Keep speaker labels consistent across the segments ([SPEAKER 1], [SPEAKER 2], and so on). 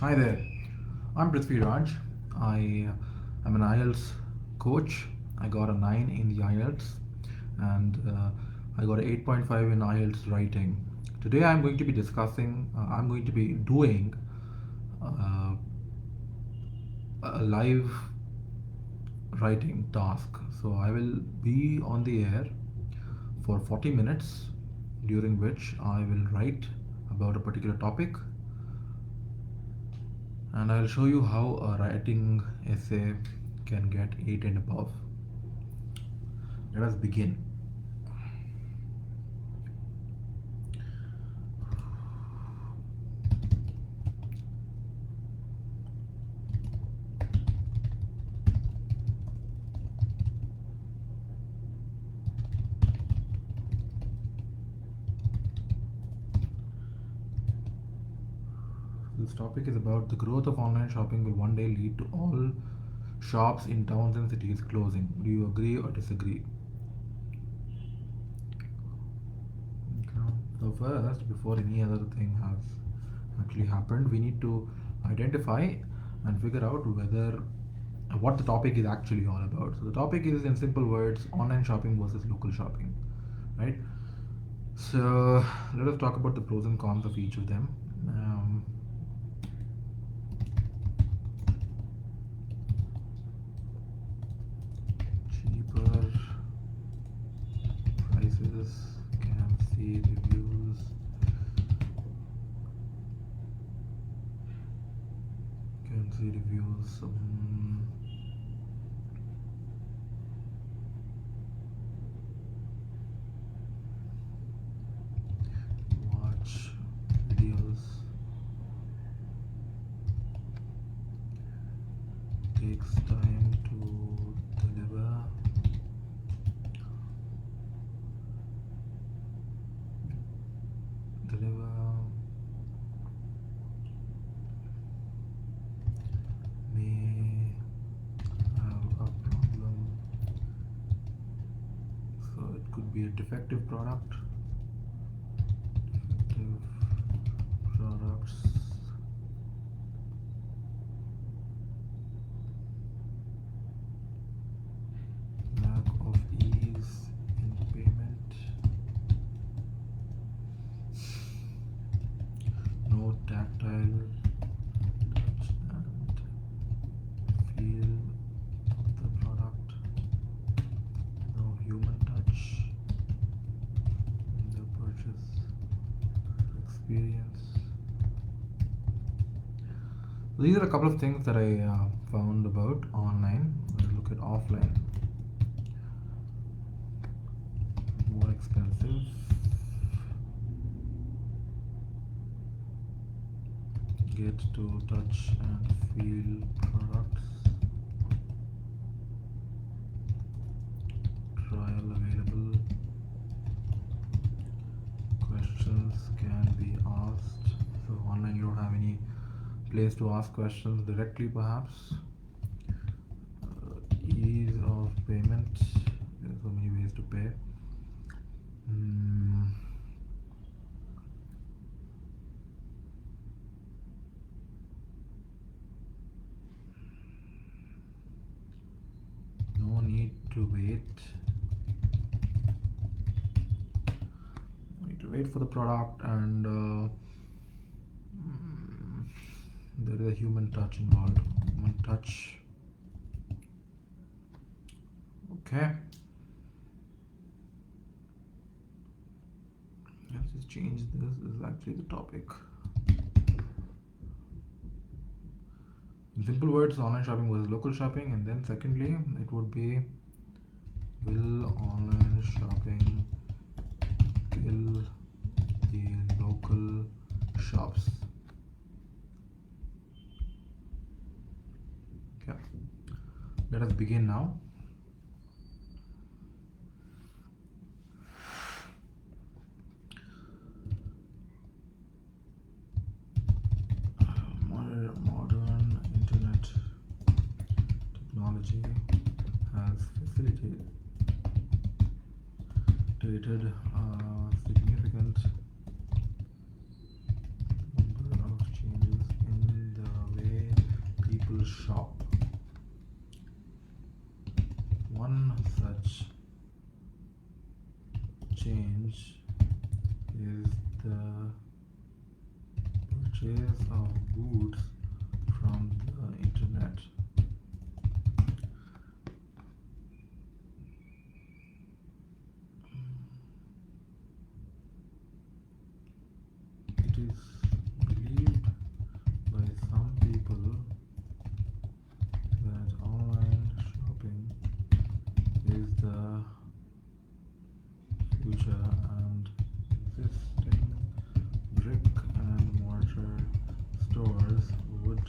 [SPEAKER 1] Hi there, I'm Prithvi Raj. I am an IELTS coach. I got a 9 in the IELTS and I got an 8.5 in IELTS writing. Today I'm going to be doing uh, a live writing task. So I will be on the air for 40 minutes during which I will write about a particular topic and I'll show you how a writing essay can get 8 and above. Let us begin. This topic is about the growth of online shopping will one day lead to all shops in towns and cities closing. Do you agree or disagree? Okay. So first, before any other thing has actually happened, we need to identify and figure out whether what the topic is actually all about. So the topic is, in simple words, online shopping versus local shopping, right? So let us talk about the pros and cons of each of them. Cheaper prices, can see reviews, can see reviews. Watch videos, takes time to deliver. May have a problem. So it could be a defective product. Defective products. Lack of ease in payment. No tactile touch and feel of the product. No human touch in the purchase experience. So these are a couple of things that I found about online. Let's look at offline. More expensive. Get to touch and feel products. Trial available. Questions can be asked. So online you don't have any place to ask questions directly perhaps. Ease of payment. There are so many ways to pay. No need to wait. No need to wait for the product, and there is a human touch involved. Human touch. Okay. Let's just change this. This is actually the topic. In simple words, online shopping versus local shopping, and then secondly, it would be, will online shopping kill the local shops? Okay. Let us begin now. Modern internet technology has facilitated significant number of changes in the shop. One such change is the purchase of goods from the internet. It is believed by some people that online shopping is the future, and existing brick and mortar stores would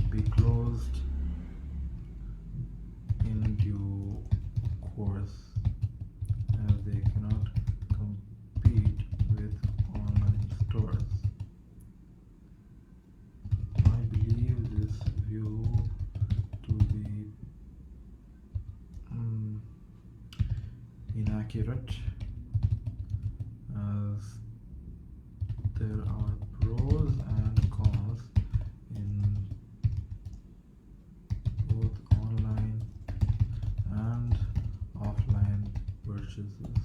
[SPEAKER 1] be closed in due course, as they cannot compete with online stores. I believe this view to be inaccurate, as there are pros and cons in both online and offline purchases,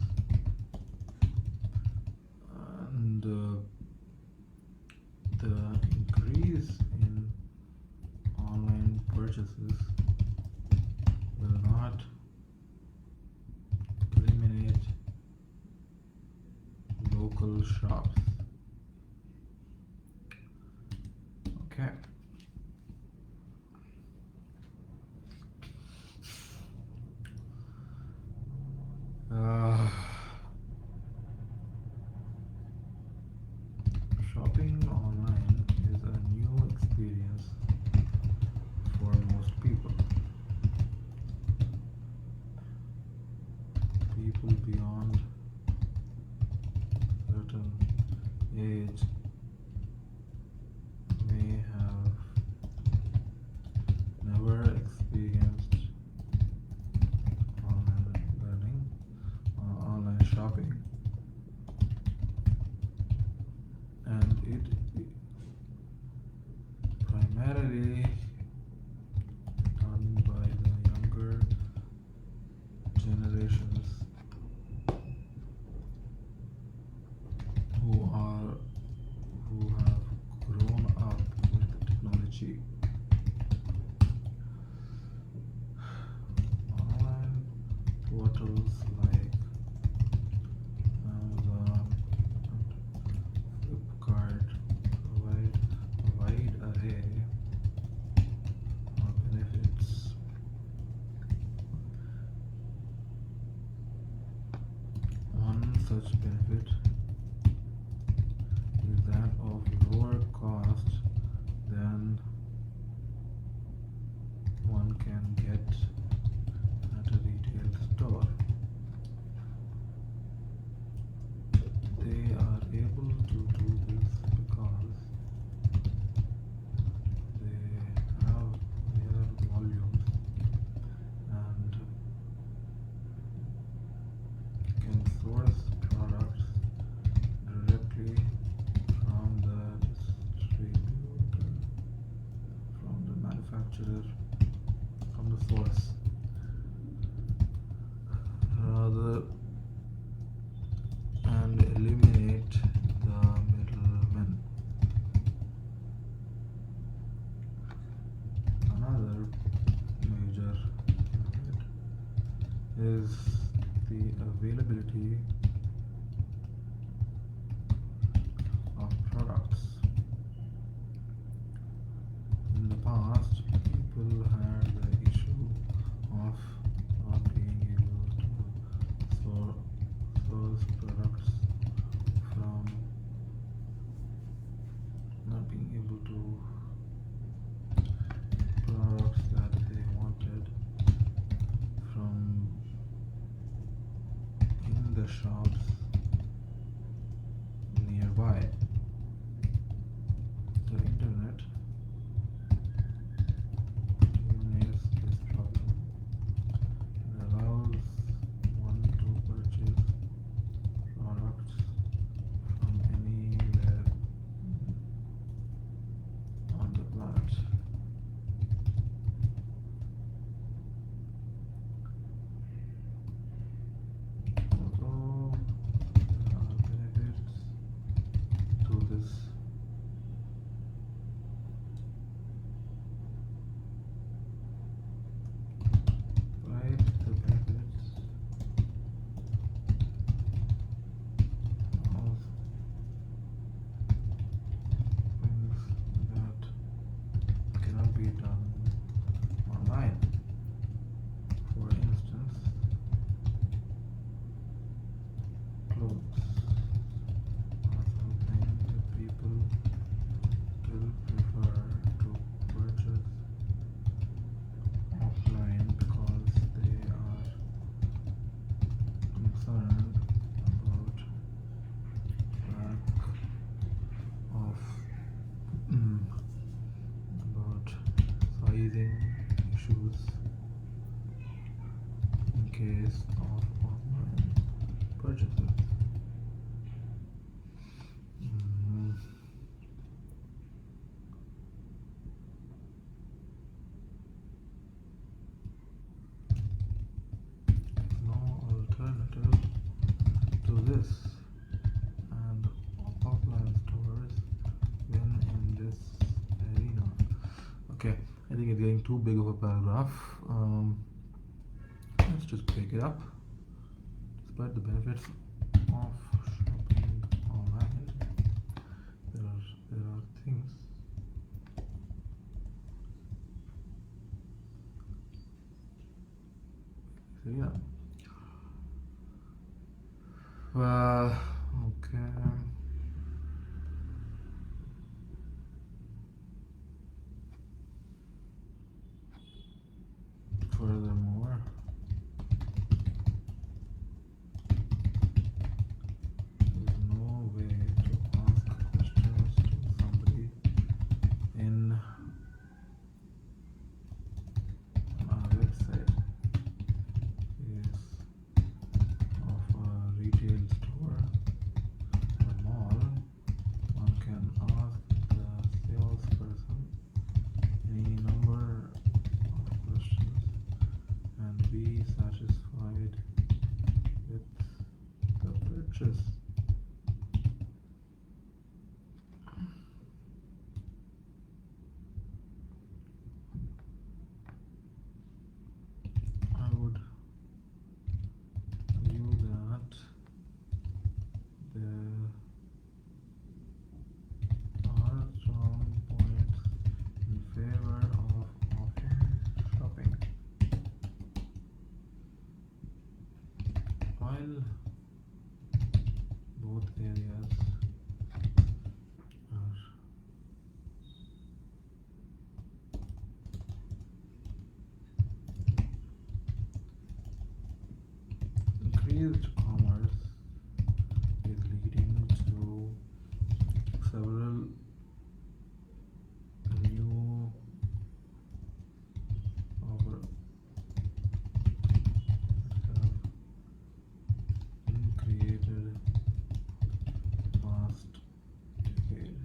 [SPEAKER 1] and the increase in online purchases will not eliminate local shops. Okay. Shopping online is a new experience for most people. People beyond certain age may have never experienced online learning or online shopping, and it primarily done by the younger generations who have grown up with technology. Online portals like Amazon and Flipkart provide a wide array of benefits. One such benefit is that of lower cost than one can get at a retail store. They are able to do this because they have higher volumes and can source products directly from the distributor, from the manufacturer, from the source, rather, and eliminate the middlemen. Another major benefit is the availability of products. In the past, people had the issue of not being able to source products from, not being able to products that they wanted from in the shops nearby. The internet eliminates this problem and allows one to purchase products from anywhere teething issues in case of online purchases. Mm, no alternative to this, and offline stores win in this arena. Okay, I think it's getting too big of a paragraph. Let's just break it up. Despite the benefits of shopping online, there are things. So yeah. Well, okay. Furthermore, there's no way to ask questions to somebody in our website is of a retail store or mall. One can ask the salesperson any number of questions and be satisfied with the purchase. I would view that there are strong points in favor of offline shopping, while both areas are increased commerce is leading to several new over have been created past decade.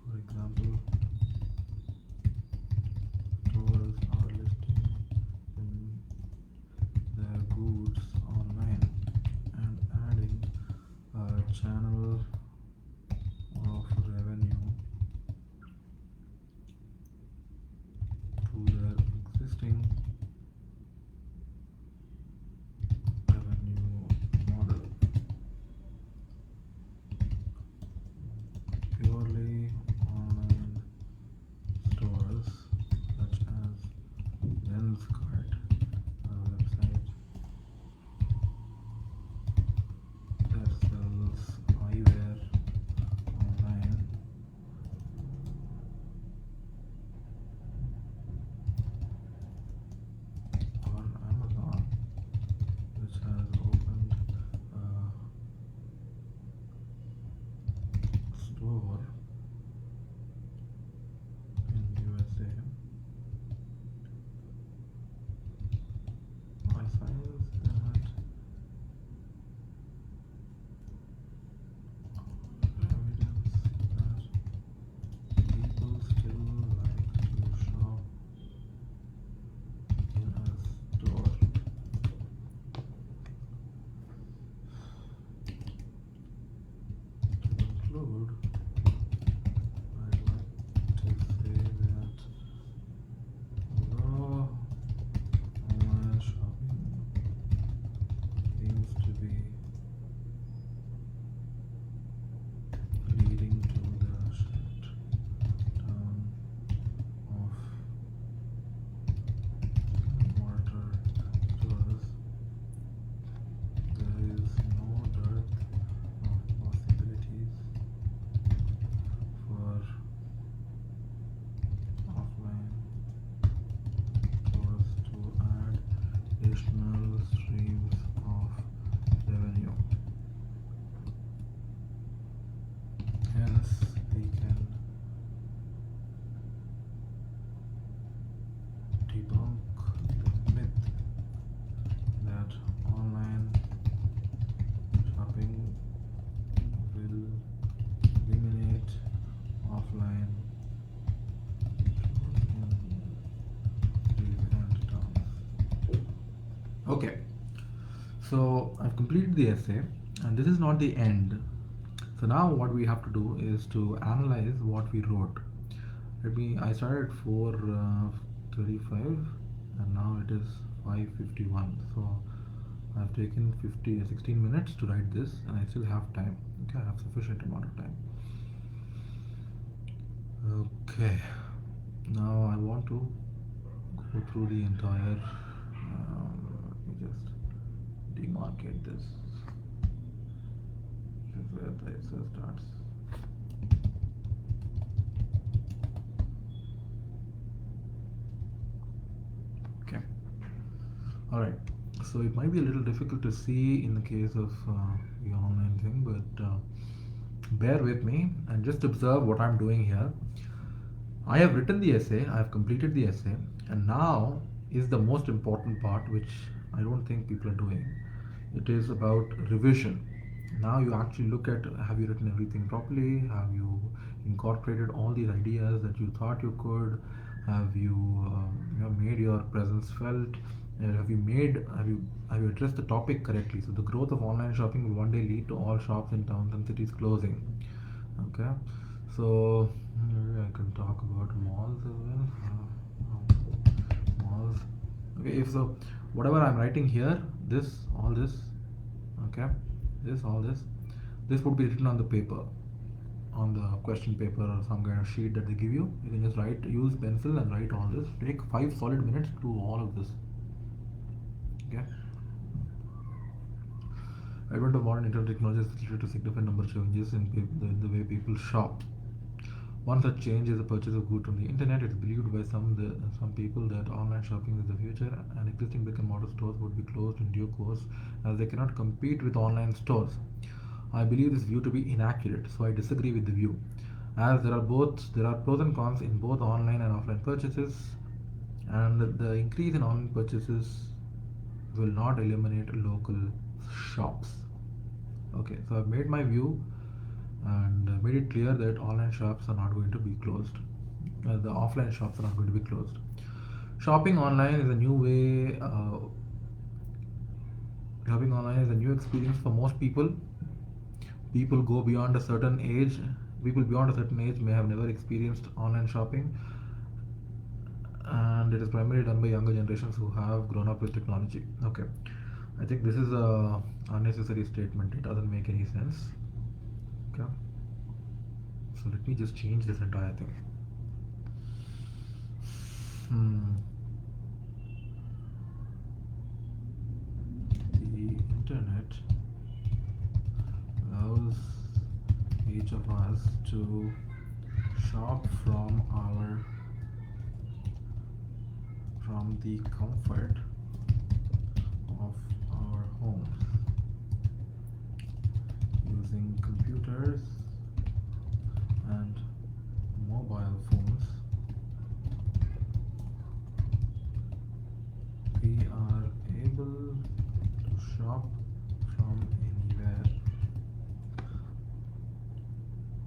[SPEAKER 1] For example, stores are listing in their goods online and adding a channel of revenue to their existing revenue model. Purely online stores such as Lenskart, a website that sells eyewear online, or Amazon, which has opened a store in USA. I find that evidence that people still like to shop in a store. To conclude, So I've completed the essay, and this is not the end. So now what we have to do is to analyze what we wrote. I started at 4:35, and now it is 5:51. So I've taken 16 minutes to write this, and I still have time. Okay, I have sufficient amount of time. Okay, now I want to go through the entire. Let me just demarcate this. This is where the essay starts. Okay. All right. So it might be a little difficult to see in the case of the online thing, but bear with me and just observe what I'm doing here. I have written the essay, I have completed the essay, and now is the most important part, which I don't think people are doing. It is about revision. Now you actually look at, have you written everything properly? Have you incorporated all these ideas that you thought you could? Have you made your presence felt? Have you addressed the topic correctly? So the growth of online shopping will one day lead to all shops in towns and cities closing. Okay, so maybe I can talk about malls as well. Malls. Okay, if so, whatever I'm writing here, all this, okay, all this would be written on the paper, on the question paper or some kind of sheet that they give you. You can just use pencil and write all this. Take 5 solid minutes to do all of this. Okay. Advent of modern internet technology has led to significant number of changes in the way people shop. One such change is the purchase of goods on the internet. It's believed by some people that online shopping is the future, and existing brick and mortar stores would be closed in due course as they cannot compete with online stores. I believe this view to be inaccurate, so I disagree with the view, as there are pros and cons in both online and offline purchases, and the increase in online purchases will not eliminate local shops. Okay, so I've made my view and made it clear that online shops are not going to be closed. The offline shops are not going to be closed. Shopping online is a new way. Shopping online is a new experience for most people. People beyond a certain age. People beyond a certain age may have never experienced online shopping, and it is primarily done by younger generations who have grown up with technology. Okay, I think this is a unnecessary statement. It doesn't make any sense. Okay, so let me just change this entire thing. The internet allows each of us to shop from the comfort of our homes using computers and mobile phones. We are able to shop from anywhere.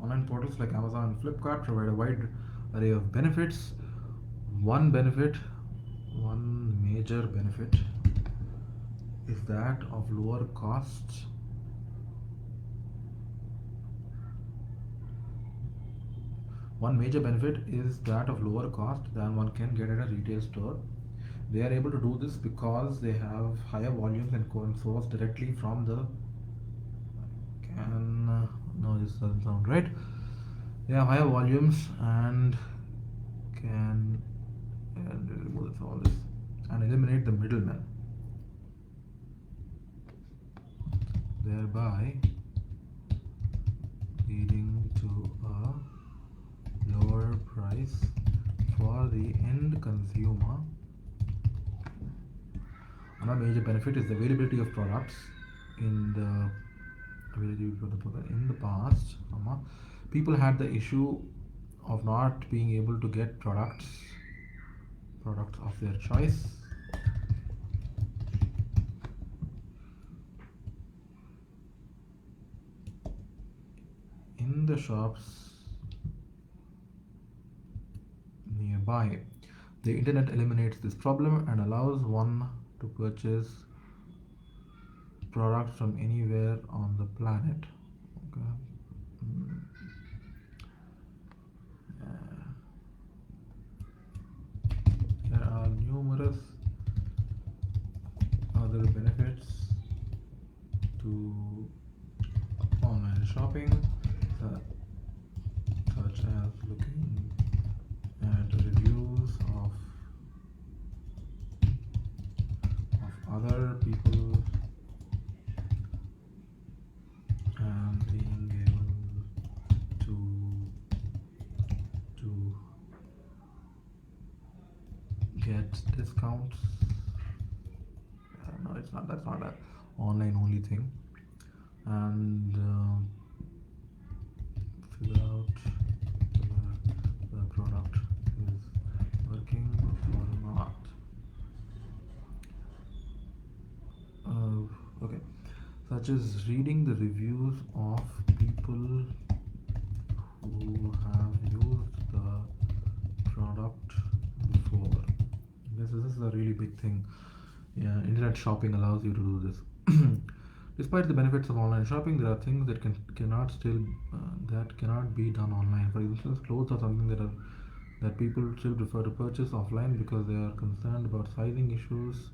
[SPEAKER 1] Online portals like Amazon and Flipkart provide a wide array of benefits. One major benefit is that of lower costs. One major benefit is that of lower cost than one can get at a retail store. They are able to do this because they have higher volumes and can source directly from the no, this doesn't sound right. They have higher volumes and can remove all this and eliminate the middleman, thereby leading to a lower price for the end consumer. Another major benefit is the availability of products. In the past, people had the issue of not being able to get products of their choice. In the shops nearby. The internet eliminates this problem and allows one to purchase products from anywhere on the planet. Okay. Mm, uh, there are numerous other benefits to online shopping, su- such as looking at reviews of other people and being able to get discounts. No, it's not. That's not a online only thing. And figure out whether the product is working or not. Okay, such as reading the reviews of people who have used the product before. This is a really big thing. Yeah, internet shopping allows you to do this. Despite the benefits of online shopping, there are things that cannot be done online. For instance, clothes are something that people still prefer to purchase offline because they are concerned about sizing issues.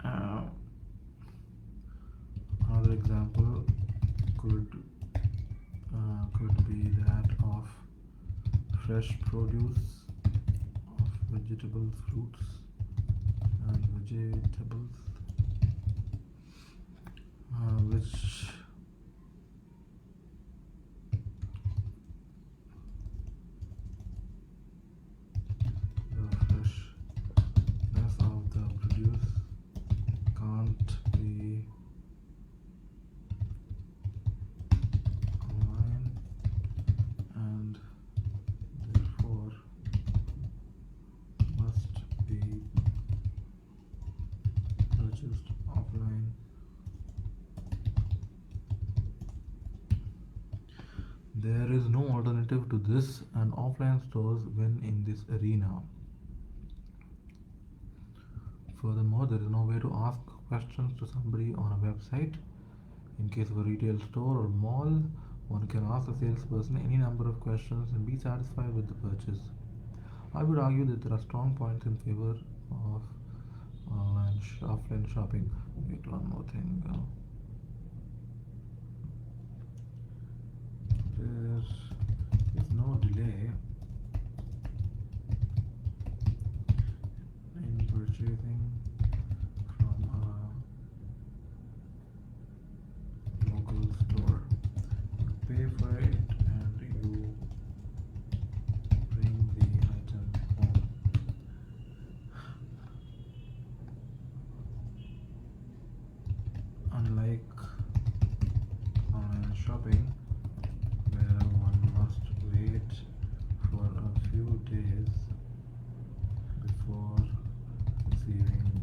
[SPEAKER 1] Uh, Another example could could be that of fresh produce, of vegetables, fruits, and vegetables, which the freshness of the produce can't be online, and therefore must be purchased offline. There is no alternative to this, and offline stores win in this arena. Furthermore, there is no way to ask questions to somebody on a website. In case of a retail store or mall, one can ask a salesperson any number of questions and be satisfied with the purchase. I would argue that there are strong points in favor of offline shopping. Wait, one more thing. There is no delay in purchasing from a local store. You pay for it and you bring the item home. Unlike online shopping, where one must wait for a few days before receiving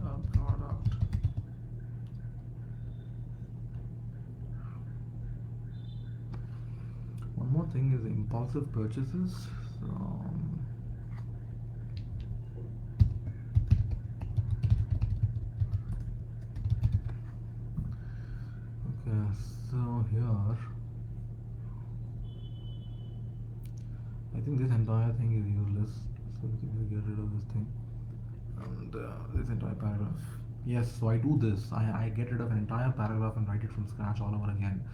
[SPEAKER 1] the product. One more thing is impulsive purchases. Okay, so here I think this entire thing is useless, so we can just get rid of this thing and this entire paragraph. Yes, so I do this. I get rid of an entire paragraph and write it from scratch all over again.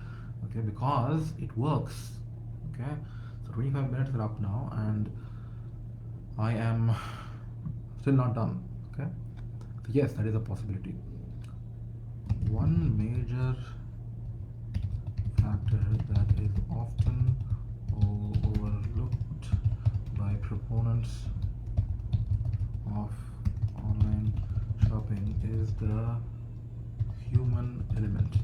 [SPEAKER 1] Okay, because it works. Okay, so 25 minutes are up now, and I am still not done. Okay, so yes, that is a possibility. One major factor that is often overlooked by proponents of online shopping is the human element.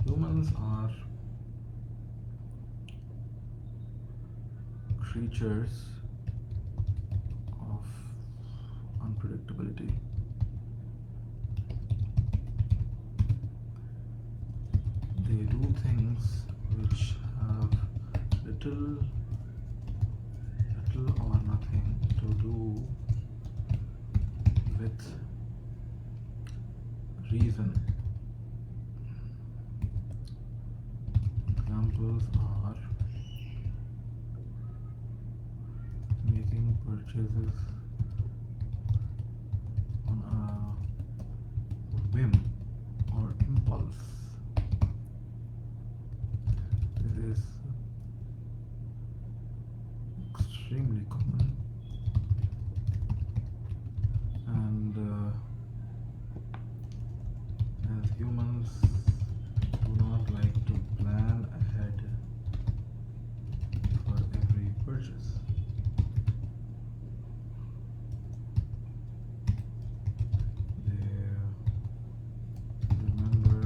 [SPEAKER 1] Humans are creatures of unpredictability. They do things which have little or nothing to do with reason. Examples are making purchases on a whim or impulse. This is extremely common, and as humans do not like to plan ahead for every purchase. They remember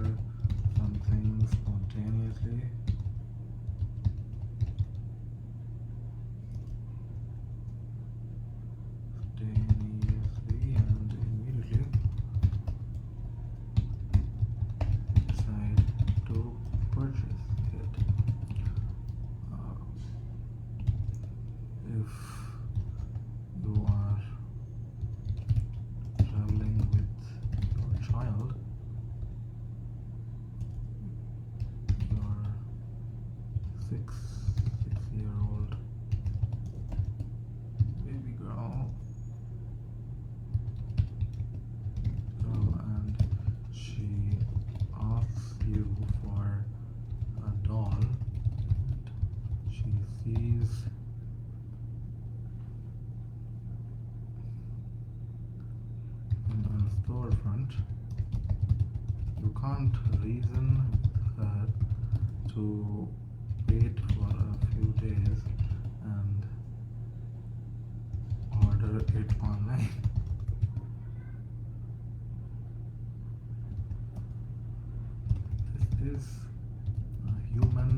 [SPEAKER 1] something spontaneously and immediately decide to purchase it. If you are traveling with your child, your six-year-old baby girl, and she asks you for a doll, and she sees in a storefront, you can't reason with her to wait for a few days and order it online. This is human.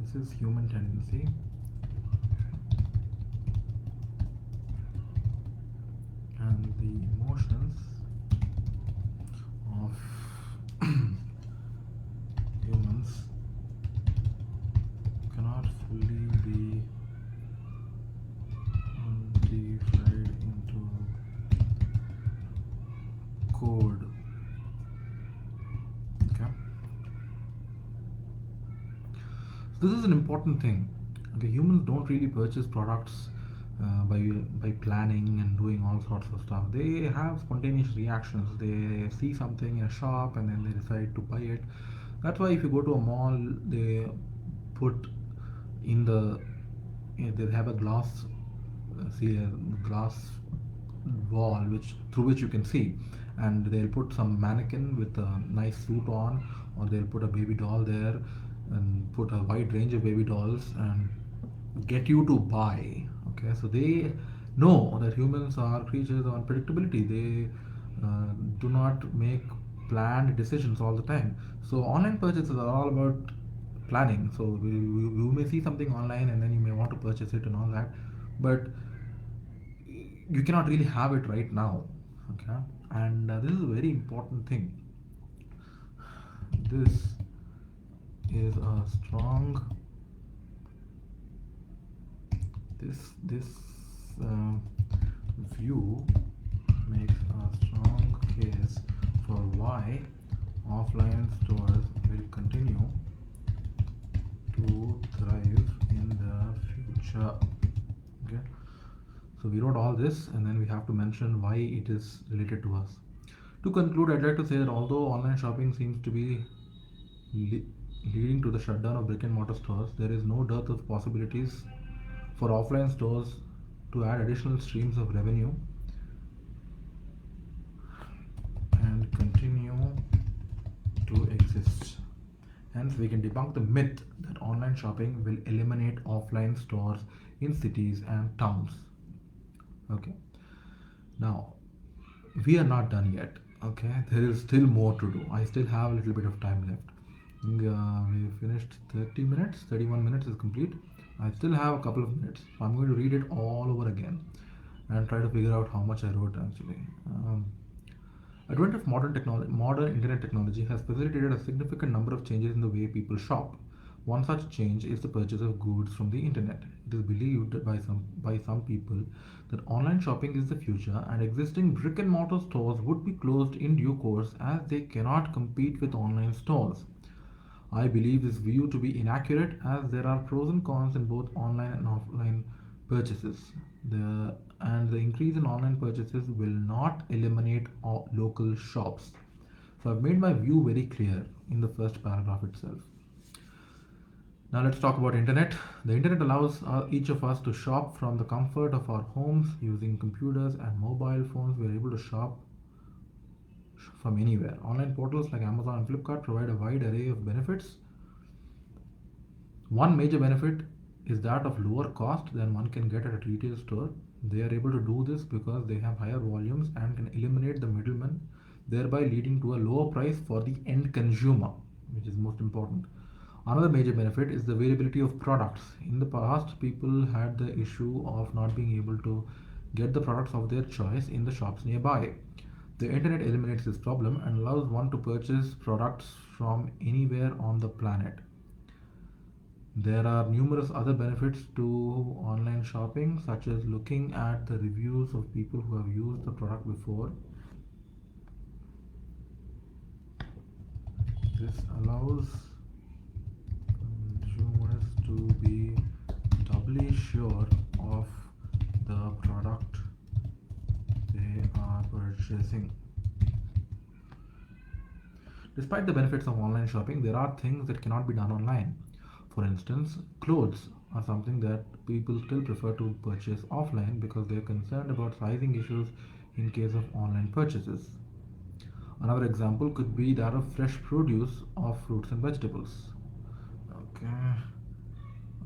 [SPEAKER 1] This is human tendency, and the emotions of humans cannot fully be divided into code. Okay, so this is an important thing. Okay, humans don't really purchase products by planning and doing all sorts of stuff. They have spontaneous reactions. They see something in a shop and then they decide to buy it. That's why if you go to a mall, they put in they have a glass, see a glass wall which through which you can see, and they'll put some mannequin with a nice suit on, or they'll put a baby doll there and put a wide range of baby dolls and get you to buy. Okay, so they know that humans are creatures of unpredictability. They do not make planned decisions all the time. So online purchases are all about planning. So you may see something online and then you may want to purchase it and all that, but you cannot really have it right now. Okay, and this is a very important thing. This is a strong this uh, view makes a strong case for why offline stores will continue to thrive in the future. Okay, so we wrote all this and then we have to mention why it is related to us. To conclude, I'd like to say that although online shopping seems to be le- leading to the shutdown of brick and mortar stores, there is no dearth of possibilities for offline stores to add additional streams of revenue and continue to exist. Hence, we can debunk the myth that online shopping will eliminate offline stores in cities and towns. Okay, now we are not done yet. Okay, there is still more to do. I still have a little bit of time left. We finished 30 minutes, 31 minutes is complete. I still have a couple of minutes, so I'm going to read it all over again and try to figure out how much I wrote actually. Advent of modern internet technology has facilitated a significant number of changes in the way people shop. One such change is the purchase of goods from the internet. It is believed by some people that online shopping is the future and existing brick and mortar stores would be closed in due course as they cannot compete with online stores. I believe this view to be inaccurate as there are pros and cons in both online and offline purchases. The increase in online purchases will not eliminate local shops. So I've made my view very clear in the first paragraph itself. Now let's talk about internet. The internet allows each of us to shop from the comfort of our homes using computers and mobile phones. We are able to shop from anywhere. Online portals like Amazon and Flipkart provide a wide array of benefits. One major benefit is that of lower cost than one can get at a retail store. They are able to do this because they have higher volumes and can eliminate the middlemen, thereby leading to a lower price for the end consumer, which is most important. Another major benefit is the availability of products. In the past, people had the issue of not being able to get the products of their choice in the shops nearby. The internet eliminates this problem and allows one to purchase products from anywhere on the planet. There are numerous other benefits to online shopping, such as looking at the reviews of people who have used the product before. This allows consumers to be doubly sure of the product they are purchasing. Despite the benefits of online shopping, there are things that cannot be done online. For instance, clothes are something that people still prefer to purchase offline because they are concerned about sizing issues in case of online purchases. Another example could be that of fresh produce of fruits and vegetables. Okay.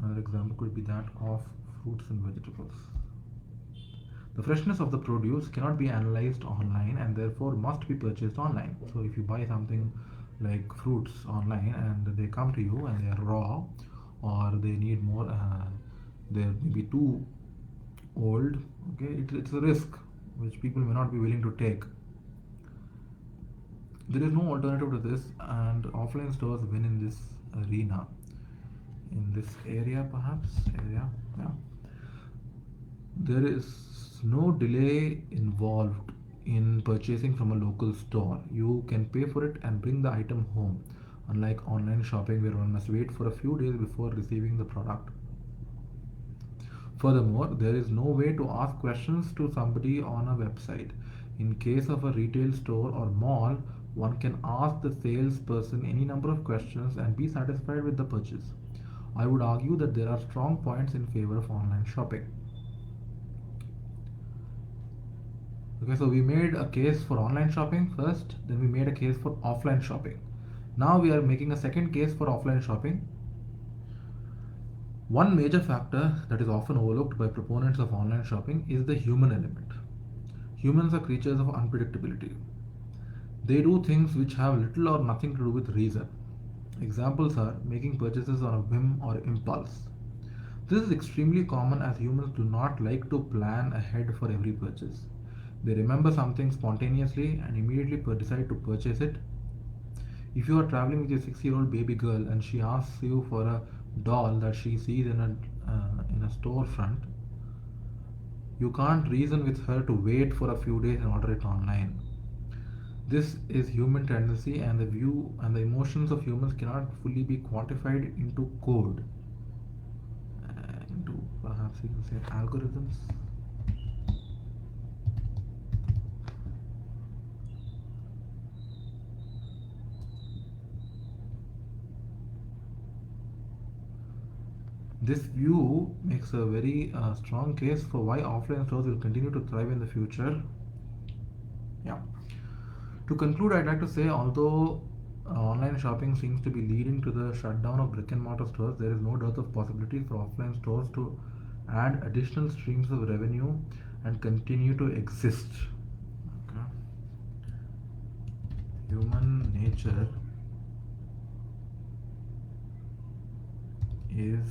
[SPEAKER 1] Another example could be that of fruits and vegetables. The freshness of the produce cannot be analyzed online and therefore must be purchased online. So if you buy something like fruits online and they come to you and they are raw or they need more, they're maybe too old, okay, it's a risk which people may not be willing to take. There is no alternative to this, and offline stores win in this arena, in this area, perhaps area. Yeah, there is no delay involved in purchasing from a local store. You can pay for it and bring the item home, unlike online shopping where one must wait for a few days before receiving the product. Furthermore, there is no way to ask questions to somebody on a website. In case of a retail store or mall, one can ask the salesperson any number of questions and be satisfied with the purchase. I would argue that there are strong points in favor of online shopping. Okay, so we made a case for online shopping first, then we made a case for offline shopping. Now we are making a second case for offline shopping. One major factor that is often overlooked by proponents of online shopping is the human element. Humans are creatures of unpredictability. They do things which have little or nothing to do with reason. Examples are making purchases on a whim or impulse. This is extremely common as humans do not like to plan ahead for every purchase. They remember something spontaneously and immediately decide to purchase it. If you are traveling with your 6-year-old baby girl and she asks you for a doll that she sees in a storefront, you can't reason with her to wait for a few days and order it online. This is human tendency, and the view and the emotions of humans cannot fully be quantified into code, into perhaps you can say algorithms. This view makes a very strong case for why offline stores will continue to thrive in the future. Yeah. To conclude, I'd like to say although online shopping seems to be leading to the shutdown of brick and mortar stores, there is no dearth of possibilities for offline stores to add additional streams of revenue and continue to exist. Okay. Human nature is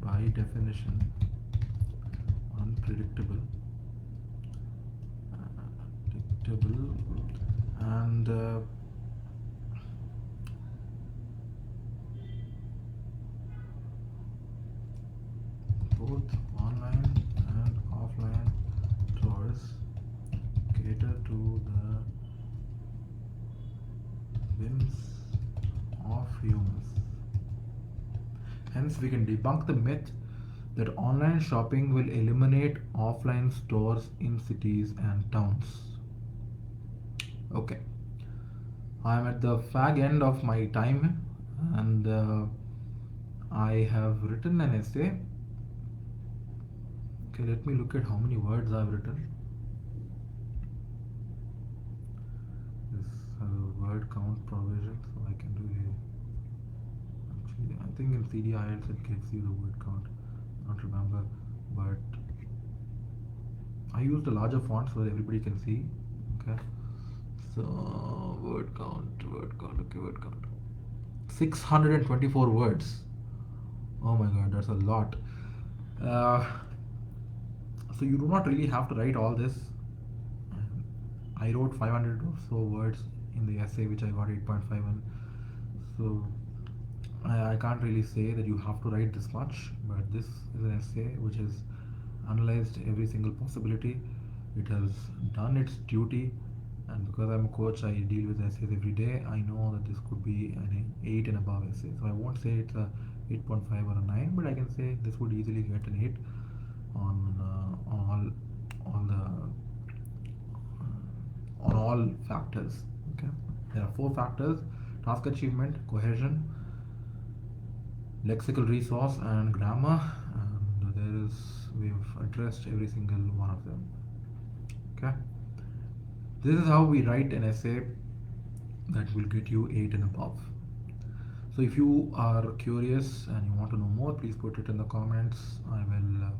[SPEAKER 1] by definition unpredictable, predictable, and both online and offline tours cater to the whims of humans. Hence, we can debunk the myth that online shopping will eliminate offline stores in cities and towns. Okay, I'm at the fag end of my time, and I have written an essay. Okay, let me look at how many words I've written. This has a word count provision, so I can really actually. I think in CD IELTS it gives you the word count. I don't remember, but I used a larger font so that everybody can see. Okay, so word count. Okay, word count. 624 words. Oh my god, that's a lot. Uh, so you do not really have to write all this. I wrote 500 or so words in the essay, which I got 8.5 in. So I can't really say that you have to write this much, but this is an essay which has analyzed every single possibility. It has done its duty, and because I'm a coach, I deal with essays every day. I know that this could be an 8 and above essay. So I won't say it's a 8.5 or a 9, but I can say this would easily get an 8 on all the on all factors. Okay, there are 4 factors: task achievement, cohesion, lexical resource, and grammar. And we've addressed every single one of them. Okay, this is how we write an essay that will get you 8 and above. So if you are curious and you want to know more, please put it in the comments. I will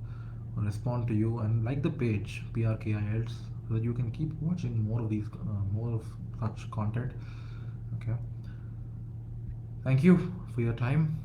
[SPEAKER 1] respond to you, and like the page PRK IELTS so that you can keep watching more of such content. Okay, thank you for your time.